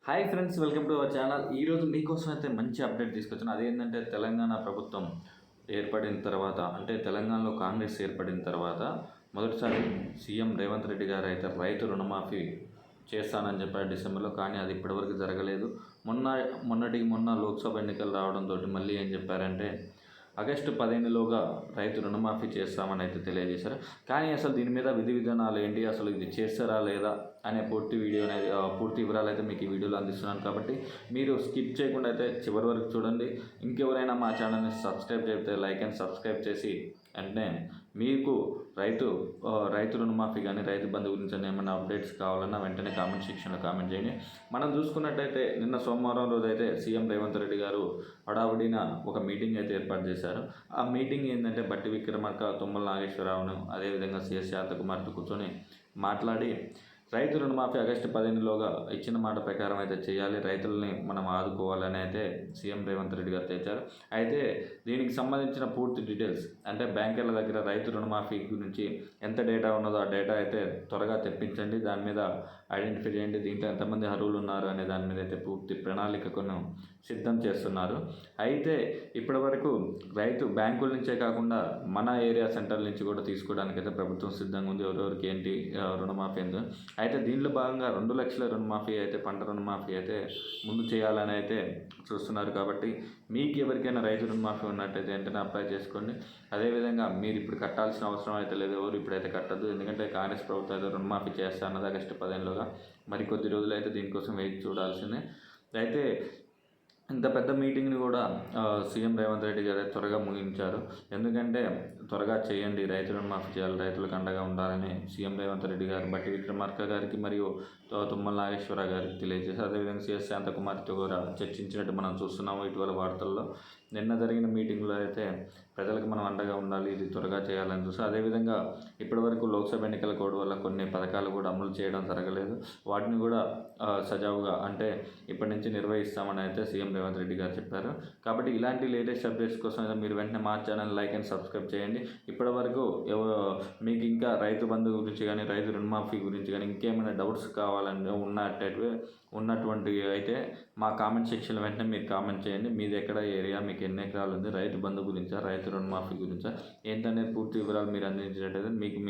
Hi friends, welcome to our channel. ఈరోజు మీకోసం అయితే మంచి అప్డేట్ తీసుకొచ్చాను. అదేంటంటే తెలంగాణ ప్రభుత్వం ఏర్పడిన తర్వాత, అంటే తెలంగాణలో కాంగ్రెస్ ఏర్పడిన తర్వాత మొదటిసారి సీఎం రేవంత్ రెడ్డి గారు అయితే రైతు రుణమాఫీ చేస్తానని చెప్పారు డిసెంబర్లో. కానీ అది ఇప్పటివరకు జరగలేదు. మొన్న లోక్సభ ఎన్నికలు రావడంతో మళ్ళీ ఏం చెప్పారంటే ఆగస్టు 15లోగా రైతు రుణమాఫీ చేస్తామని అయితే తెలియజేశారు. కానీ అసలు దీని మీద విధి విధానాలు ఏంటి, అసలు ఇది చేస్తారా లేదా అనే పూర్తి వివరాలు అయితే మీకు ఈ వీడియోలో అందిస్తున్నాను. కాబట్టి మీరు స్కిప్ చేయకుండా అయితే చివరి వరకు చూడండి. ఇంకెవరైనా మా ఛానల్ని సబ్స్క్రైబ్ చేస్తే లైక్ అండ్ సబ్స్క్రైబ్ చేసి వెంటనే మీకు రైతు రుణమాఫీ కానీ రైతు బంధు గురించి ఏమైనా అప్డేట్స్ కావాలన్నా వెంటనే కామెంట్ సెక్షన్లో కామెంట్ చేయండి. మనం చూసుకున్నట్టయితే నిన్న సోమవారం రోజు అయితే సీఎం రేవంత్ రెడ్డి గారు హడావుడిన ఒక మీటింగ్ అయితే ఏర్పాటు చేశారు. ఆ మీటింగ్ ఏంటంటే బట్టి విక్రమార్క, తుమ్మల నాగేశ్వరరావును, అదేవిధంగా సిఎస్ శాంతకుమార్తో కూర్చొని మాట్లాడి రైతు రుణమాఫీ ఆగస్టు 15లోగా ఇచ్చిన మాట ప్రకారం అయితే చేయాలి, రైతులని మనం ఆదుకోవాలని అయితే సీఎం రేవంత్ రెడ్డి గారు తెచ్చారు. అయితే దీనికి సంబంధించిన పూర్తి డీటెయిల్స్, అంటే బ్యాంకర్ల దగ్గర రైతు రుణమాఫీ గురించి ఎంత డేటా ఉన్నదో ఆ డేటా అయితే త్వరగా తెప్పించండి, దాని మీద ఐడెంటిఫై చేయండి, దీంట్లో ఎంతమంది అర్హులు ఉన్నారు అనే దాని మీద అయితే పూర్తి ప్రణాళికను సిద్ధం చేస్తున్నారు. అయితే ఇప్పటి వరకు రైతు బ్యాంకుల నుంచే కాకుండా మన ఏరియా సెంటర్ నుంచి కూడా తీసుకోవడానికి అయితే ప్రభుత్వం సిద్ధంగా ఉంది. ఎవరెవరికి ఏంటి రుణమాఫీ ఉంది. అయితే దీంట్లో భాగంగా 2 లక్షల రుణమాఫీ అయితే, పంట రుణమాఫీ అయితే ముందు చేయాలని అయితే చూస్తున్నారు. కాబట్టి మీకు ఎవరికైనా రైతు రుణమాఫీ ఉన్నట్టయితే వెంటనే అప్లై చేసుకోండి. అదేవిధంగా మీరు ఇప్పుడు కట్టాల్సిన అవసరం అయితే లేదు, ఎవరు ఇప్పుడైతే కట్టద్దు. ఎందుకంటే కాంగ్రెస్ ప్రభుత్వం అయితే రుణమాఫీ చేస్తా అన్నది ఆగస్టు 15లోగా. మరికొద్ది రోజులు అయితే దీనికోసం వెయిట్ చూడాల్సిందే. అయితే ఇంత పెద్ద మీటింగ్ని కూడా సీఎం రేవంత్ రెడ్డి గారు త్వరగా ముగించారు. ఎందుకంటే త్వరగా చేయండి, రైతు రుణమాఫీ చేయాలి, రైతులకు అండగా ఉండాలని సీఎం రేవంత్ రెడ్డి గారు బట్టి విక్రమార్క గారికి మరియు తుమ్మల నాగేశ్వర గారికి తెలియజేశారు. అదేవిధంగా సిఎస్ శాంతకుమార్తో కూడా చర్చించినట్టు మనం చూస్తున్నాము ఇటీవల వార్తల్లో. నిన్న జరిగిన మీటింగ్లో అయితే ప్రజలకు మనం అండగా ఉండాలి, ఇది త్వరగా చేయాలని చూస్తాం. అదేవిధంగా ఇప్పటివరకు లోక్సభ ఎన్నికల కోడ్ వల్ల కొన్ని పథకాలు కూడా అమలు చేయడం జరగలేదు. వాటిని కూడా సజావుగా, అంటే ఇప్పటి నుంచి నిర్వహిస్తామని అయితే సీఎం రేవంత్ రెడ్డి గారు చెప్పారు. కాబట్టి ఇలాంటి లేటెస్ట్ అప్డేట్స్ కోసం అయితే మీరు వెంటనే మా ఛానల్ లైక్ అండ్ సబ్స్క్రైబ్ చేయండి. ఇప్పటివరకు మీకు ఇంకా రైతు బంధు గురించి కానీ, రైతు రుణమాఫీ గురించి కానీ ఇంకేమైనా డౌట్స్ కావాలని ఉన్నటువంటివి అయితే మా కామెంట్ సెక్షన్లో వెంటనే మీరు కామెంట్ చేయండి. మీది ఎక్కడ ఏరియా, మీకు ఎన్ని ఎకరాలు ఉంది, రైతు బంధు గురించా, రైతు రుణమాఫీ గురించా, ఏంటనేది పూర్తి వివరాలు మీరు అందించినట్టయితే మీకు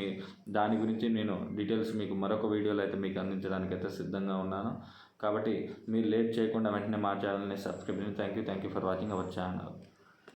దాని గురించి నేను డీటెయిల్స్ మీకు మరొక వీడియోలో అయితే మీకు అందించడానికి అయితే సిద్ధంగా ఉన్నాను. కాబట్టి మీరు లేట్ చేయకుండా వెంటనే మా ఛానల్ని సబ్స్క్రైబ్ చేయండి. Thank you for watching our channel.